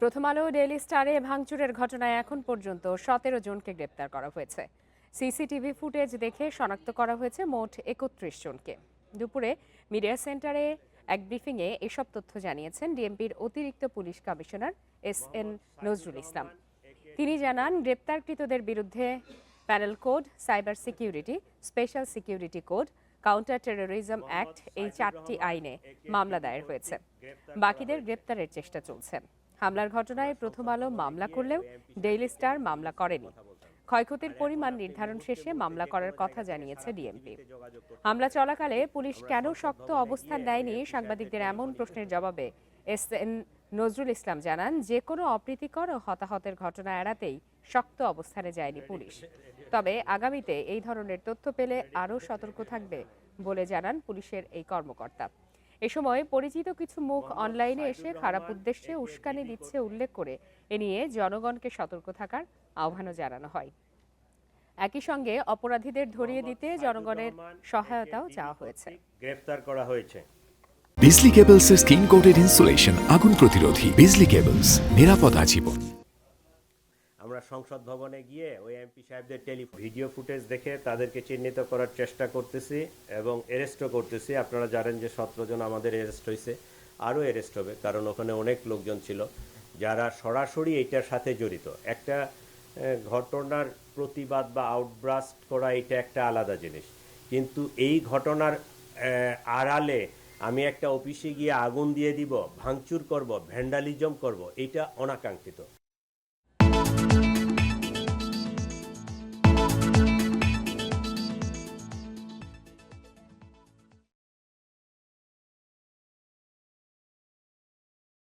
প্রথম আলো ডেইলি স্টারে ভাঙচুরের ঘটনায় এখন পর্যন্ত 17 জনকে গ্রেপ্তার করা হয়েছে। সিসিটিভি ফুটেজ দেখে শনাক্ত করা হয়েছে মোট 31 জনকে। দুপুরে মিডিয়া সেন্টারে এক ব্রিফিংয়ে এসব তথ্য জানিয়েছেন ডিএমপির অতিরিক্ত police commissioner SN Nazrul Islam. তিনি জানান, গ্রেপ্তারকৃতদের বিরুদ্ধে panel code, cyber security, special security code, counter terrorism act এই 4টি আইনে মামলা দায়ের হয়েছে। বাকিদের গ্রেপ্তারের চেষ্টা চলছে। হামলার ঘটনায় প্রথম আলো মামলা করলেও ডেইলি স্টার মামলা করেনি। ক্ষয়ক্ষতির পরিমাণ নির্ধারণ শেষে মামলা করার কথা জানিয়েছে ডিএমপি। হামলা চলাকালে পুলিশ কেন শক্ত অবস্থান নেয়নি, সাংবাদিকদের এমন প্রশ্নের জবাবে SN নজরুল ইসলাম জানান, যে কোনো অপ্রীতিকর ও হতাহতের ঘটনা এড়াতেই শক্ত অবস্থানে যায়নি পুলিশ। তবে আগামীতে এই ধরনের তথ্য পেলে আরও সতর্ক থাকবে বলে জানান পুলিশের এই কর্মকর্তা। এ সময় পরিচিত কিছু মুখ অনলাইনে এসে খারাপ উদ্দেশ্যে উস্কানি দিচ্ছে উল্লেখ করে এ নিয়ে জনগণকে সতর্ক থাকার আহ্বানও জানানো হয়। একই সঙ্গে অপরাধীদের ধরিয়ে দিতে জনগণের সহায়তাও চাওয়া হয়েছে। গ্রেফতার করা হয়েছে। বিজলি কেবলসের স্কিন কোটেড ইনসুলেশন আগুন প্রতিরোধী। বিজলি কেবলস, নিরাপদ আজীবন। আমরা সংসদ ভবনে গিয়ে ওই এমপি সাহেবদের ভিডিও ফুটেজ দেখে তাদেরকে চিহ্নিত করার চেষ্টা করতেছি এবং অ্যারেস্টও করতেছি। আপনারা জানেন যে 17 জন আমাদের অ্যারেস্ট হয়েছে, আরও অ্যারেস্ট হবে, কারণ ওখানে অনেক লোকজন ছিল যারা সরাসরি এইটার সাথে জড়িত। একটা ঘটনার প্রতিবাদ বা আউটব্রাস্ট করা এটা একটা আলাদা জিনিস, কিন্তু এই ঘটনার আড়ালে আমি একটা অফিসে গিয়ে আগুন দিয়ে দিব, ভাঙচুর করব, ভ্যান্ডালিজম করব, এটা অনাকাঙ্ক্ষিত।